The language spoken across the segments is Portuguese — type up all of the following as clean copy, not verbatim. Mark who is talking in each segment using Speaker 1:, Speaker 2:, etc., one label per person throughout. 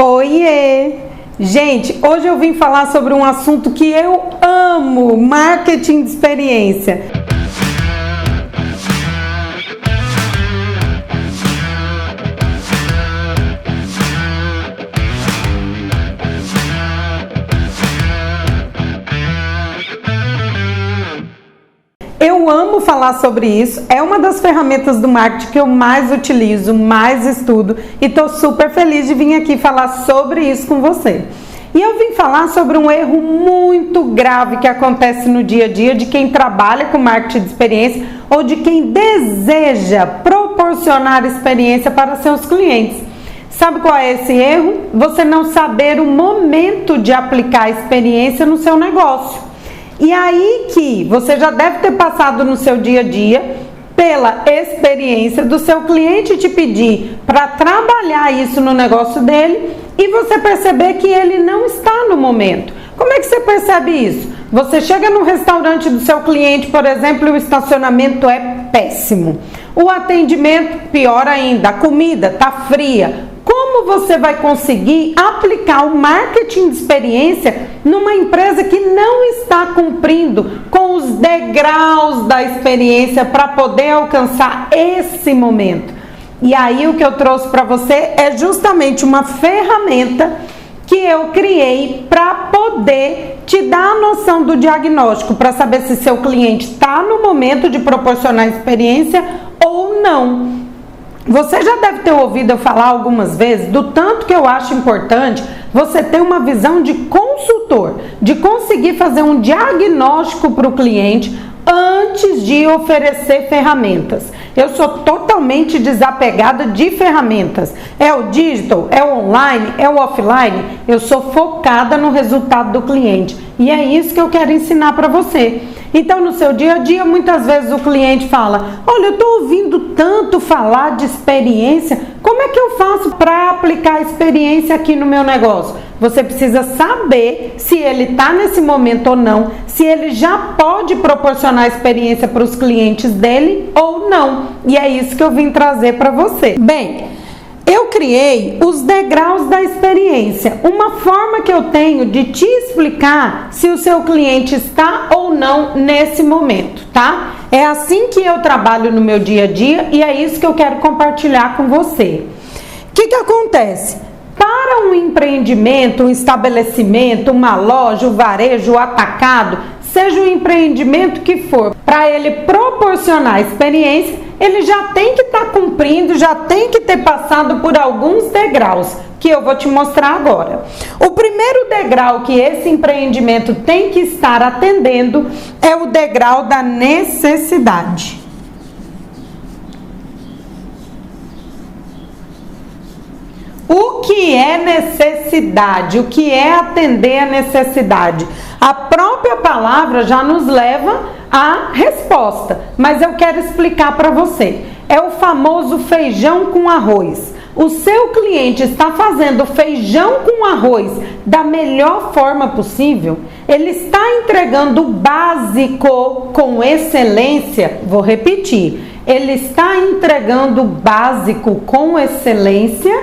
Speaker 1: Oiê! Gente, hoje eu vim falar sobre um assunto que eu amo, marketing de experiência. Eu amo falar sobre isso, é uma das ferramentas do marketing que eu mais utilizo, mais estudo e estou super feliz de vir aqui falar sobre isso com você. E eu vim falar sobre um erro muito grave que acontece no dia a dia de quem trabalha com marketing de experiência ou de quem deseja proporcionar experiência para seus clientes. Sabe qual é esse erro? Você não saber o momento de aplicar a experiência no seu negócio. E aí que você já deve ter passado no seu dia a dia pela experiência do seu cliente te pedir para trabalhar isso no negócio dele e você perceber que ele não está no momento. Como é que você percebe isso? Você chega no restaurante do seu cliente, por exemplo, e o estacionamento é péssimo. O atendimento, pior ainda, a comida está fria. Como você vai conseguir aplicar o marketing de experiência numa empresa que não está cumprindo com os degraus da experiência para poder alcançar esse momento? E aí o que eu trouxe para você é justamente uma ferramenta que eu criei para poder te dar a noção do diagnóstico, para saber se seu cliente está no momento de proporcionar experiência ou não. Você já deve ter ouvido eu falar algumas vezes do tanto que eu acho importante você ter uma visão de consultor, de conseguir fazer um diagnóstico para o cliente antes de oferecer ferramentas. Eu sou totalmente desapegada de ferramentas. É o digital, é o online, é o offline. Eu sou focada no resultado do cliente. E é isso que eu quero ensinar para você. Então, no seu dia a dia, muitas vezes o cliente fala: olha, eu estou ouvindo tanto falar de experiência, como é que eu faço para aplicar a experiência aqui no meu negócio? Você precisa saber se ele está nesse momento ou não, se ele já pode proporcionar experiência para os clientes dele ou não. E é isso que eu vim trazer para você. Bem, eu criei os degraus da experiência, uma forma que eu tenho de te explicar se o seu cliente está ou não nesse momento, tá? É assim que eu trabalho no meu dia a dia e é isso que eu quero compartilhar com você. O que acontece? Para um empreendimento, um estabelecimento, uma loja, um varejo, um atacado, seja o empreendimento que for, para ele proporcionar experiência, ele já tem que estar cumprindo, já tem que ter passado por alguns degraus, que eu vou te mostrar agora. O primeiro degrau que esse empreendimento tem que estar atendendo é o degrau da necessidade. O que é necessidade? O que é atender a necessidade? A própria palavra já nos leva à resposta, mas eu quero explicar para você. É o famoso feijão com arroz. O seu cliente está fazendo feijão com arroz da melhor forma possível? Ele está entregando o básico com excelência? Vou repetir. Ele está entregando o básico com excelência?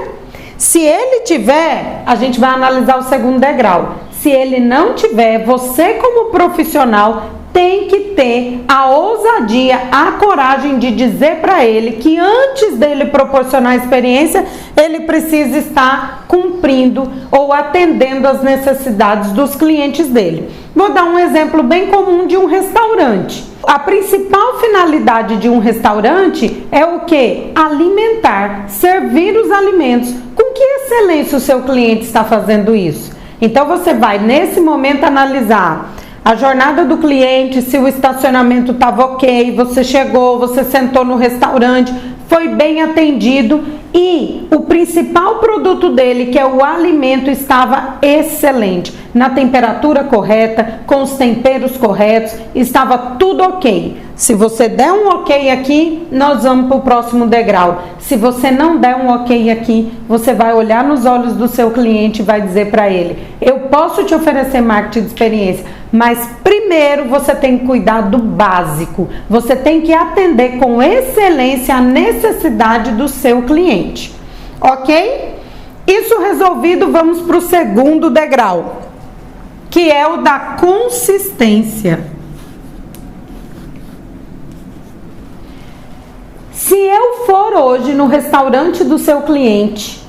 Speaker 1: Se ele tiver, a gente vai analisar o segundo degrau. Se ele não tiver, você como profissional tem que ter a ousadia, a coragem de dizer para ele que antes dele proporcionar a experiência, ele precisa estar cumprindo ou atendendo as necessidades dos clientes dele. Vou dar um exemplo bem comum de um restaurante. A principal finalidade de um restaurante é o quê? Alimentar, servir os alimentos. Com que excelência o seu cliente está fazendo isso? Então você vai nesse momento analisar a jornada do cliente, se o estacionamento estava ok, você chegou, você sentou no restaurante, foi bem atendido e o principal produto dele, que é o alimento, estava excelente, na temperatura correta, com os temperos corretos, estava tudo ok. Se você der um ok aqui, nós vamos para o próximo degrau. Se você não der um ok aqui, você vai olhar nos olhos do seu cliente e vai dizer para ele: eu posso te oferecer marketing de experiência, mas primeiro você tem que cuidar do básico. Você tem que atender com excelência a necessidade do seu cliente, ok? Isso resolvido, vamos para o segundo degrau, que é o da consistência. Se eu for hoje no restaurante do seu cliente,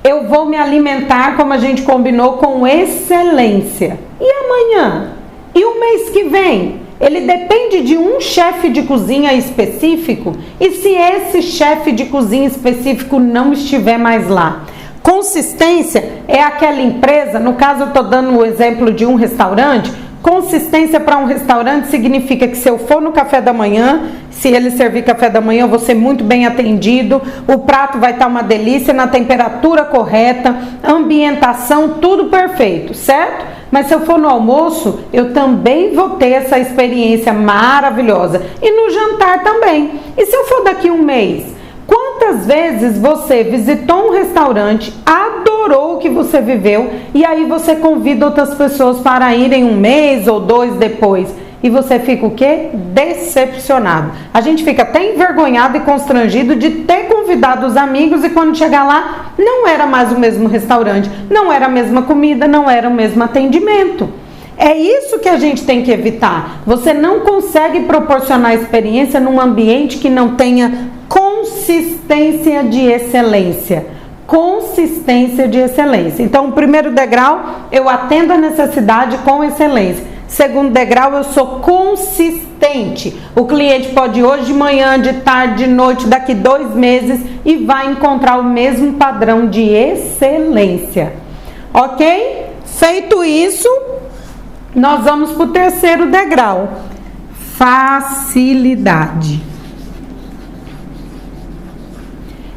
Speaker 1: eu vou me alimentar, como a gente combinou, com excelência. E amanhã? E o mês que vem? Ele depende de um chefe de cozinha específico? E se esse chefe de cozinha específico não estiver mais lá? Consistência é aquela empresa, no caso eu estou dando o exemplo de um restaurante. Consistência para um restaurante significa que se eu for no café da manhã, se ele servir café da manhã, eu vou ser muito bem atendido, o prato vai estar uma delícia, na temperatura correta, ambientação, tudo perfeito, certo? Mas se eu for no almoço, eu também vou ter essa experiência maravilhosa. E no jantar também. E se eu for daqui um mês? Quantas vezes você visitou um restaurante, adorou o que você viveu e aí você convida outras pessoas para irem um mês ou 2 depois e você fica o quê? Decepcionado. A gente fica até envergonhado e constrangido de ter convidado os amigos e quando chegar lá não era mais o mesmo restaurante, não era a mesma comida, não era o mesmo atendimento. É isso que a gente tem que evitar. Você não consegue proporcionar experiência num ambiente que não tenha consistência de excelência. Consistência de excelência. Então, o primeiro degrau, eu atendo a necessidade com excelência. Segundo degrau, eu sou consistente. O cliente pode ir hoje de manhã, de tarde, de noite, daqui 2 meses e vai encontrar o mesmo padrão de excelência. Ok? Feito isso, nós vamos para o terceiro degrau. Facilidade.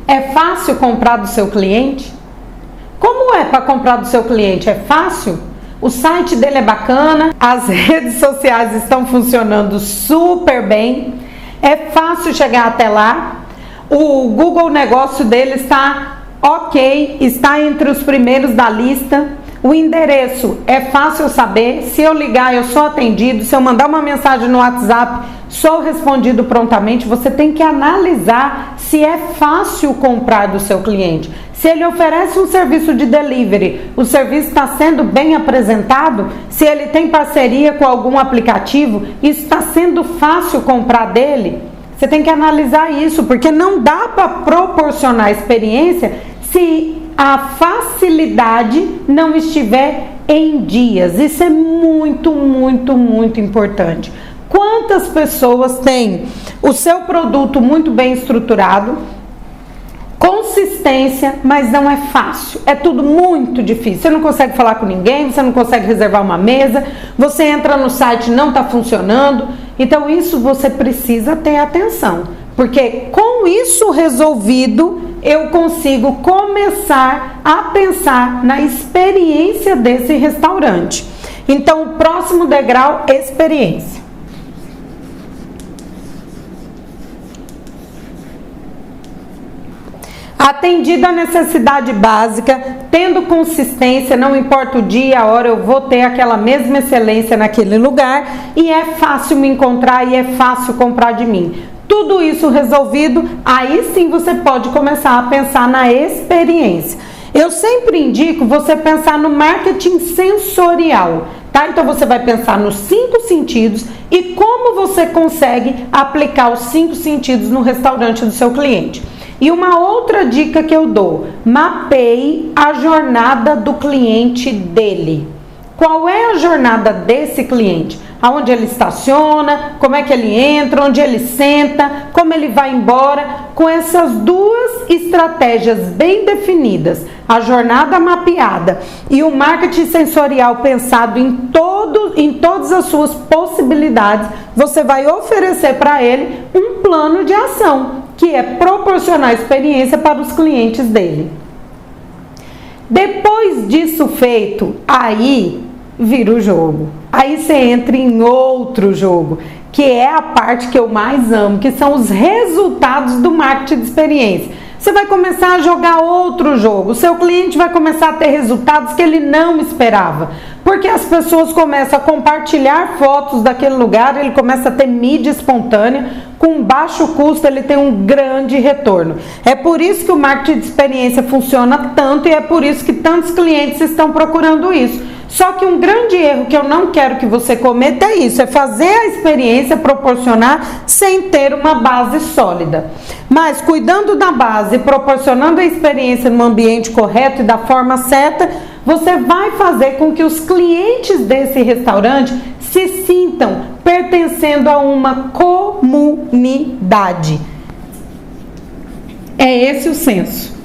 Speaker 1: É fácil comprar do seu cliente? Como é para comprar do seu cliente? É fácil? O site dele é bacana, as redes sociais estão funcionando super bem, é fácil chegar até lá, o Google Negócio dele está ok, está entre os primeiros da lista, o endereço é fácil saber, se eu ligar eu sou atendido, se eu mandar uma mensagem no WhatsApp, sou respondido prontamente. Você tem que analisar se é fácil comprar do seu cliente. Se ele oferece um serviço de delivery, o serviço está sendo bem apresentado, se ele tem parceria com algum aplicativo, isso está sendo fácil comprar dele. Você tem que analisar isso, porque não dá para proporcionar experiência se a facilidade não estiver em dias. Isso é muito, muito, muito importante. Quantas pessoas têm o seu produto muito bem estruturado, consistência, mas não é fácil, é tudo muito difícil, você não consegue falar com ninguém, você não consegue reservar uma mesa, você entra no site, não está funcionando. Então isso você precisa ter atenção, porque com isso resolvido, eu consigo começar a pensar na experiência desse restaurante. Então o próximo degrau, experiência. Atendido a necessidade básica, tendo consistência, não importa o dia, a hora, eu vou ter aquela mesma excelência naquele lugar e é fácil me encontrar e é fácil comprar de mim. Tudo isso resolvido, aí sim você pode começar a pensar na experiência. Eu sempre indico você pensar no marketing sensorial, tá? Então você vai pensar nos 5 sentidos e como você consegue aplicar os 5 sentidos no restaurante do seu cliente. E uma outra dica que eu dou, mapeie a jornada do cliente dele. Qual é a jornada desse cliente? Aonde ele estaciona, como é que ele entra, onde ele senta, como ele vai embora. Com essas 2 estratégias bem definidas, a jornada mapeada e o marketing sensorial pensado em todas as suas possibilidades, você vai oferecer para ele um plano de ação, que é proporcionar experiência para os clientes dele. Depois disso feito, aí vira o jogo. Aí você entra em outro jogo, que é a parte que eu mais amo, que são os resultados do marketing de experiência. você vai começar a jogar outro jogo. O seu cliente vai começar a ter resultados que ele não esperava. Porque as pessoas começam a compartilhar fotos daquele lugar, ele começa a ter mídia espontânea, com baixo custo ele tem um grande retorno. É por isso que o marketing de experiência funciona tanto e é por isso que tantos clientes estão procurando isso. Só que um grande erro que eu não quero que você cometa é isso, é fazer a experiência proporcionar sem ter uma base sólida. Mas cuidando da base, proporcionando a experiência no ambiente correto e da forma certa, você vai fazer com que os clientes desse restaurante se sintam pertencendo a uma comunidade. É esse o senso.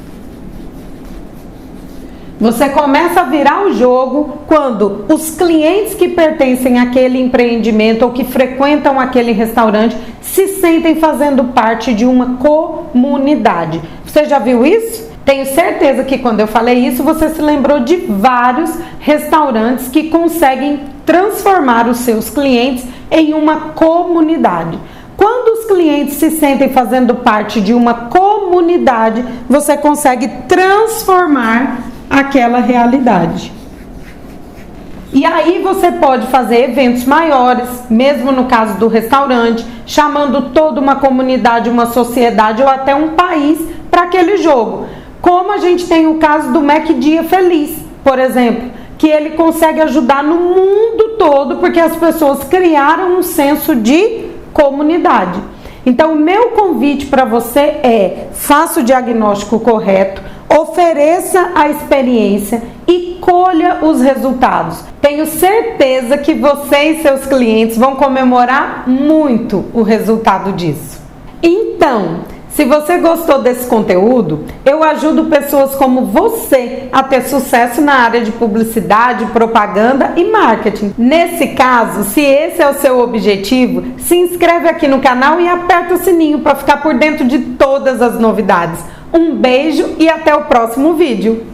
Speaker 1: Você começa a virar o jogo quando os clientes que pertencem àquele empreendimento ou que frequentam aquele restaurante se sentem fazendo parte de uma comunidade. Você já viu isso? Tenho certeza que quando eu falei isso, você se lembrou de vários restaurantes que conseguem transformar os seus clientes em uma comunidade. Quando os clientes se sentem fazendo parte de uma comunidade, você consegue transformar aquela realidade. E aí você pode fazer eventos maiores, mesmo no caso do restaurante, chamando toda uma comunidade, uma sociedade ou até um país para aquele jogo. Como a gente tem o caso do Mac Dia Feliz, por exemplo, que ele consegue ajudar no mundo todo porque as pessoas criaram um senso de comunidade. Então, o meu convite para você é: faça o diagnóstico correto, ofereça a experiência e colha os resultados. Tenho certeza que você e seus clientes vão comemorar muito o resultado disso. Então, se você gostou desse conteúdo, eu ajudo pessoas como você a ter sucesso na área de publicidade, propaganda e marketing. Nesse caso, se esse é o seu objetivo, se inscreve aqui no canal e aperta o sininho para ficar por dentro de todas as novidades. Um beijo e até o próximo vídeo!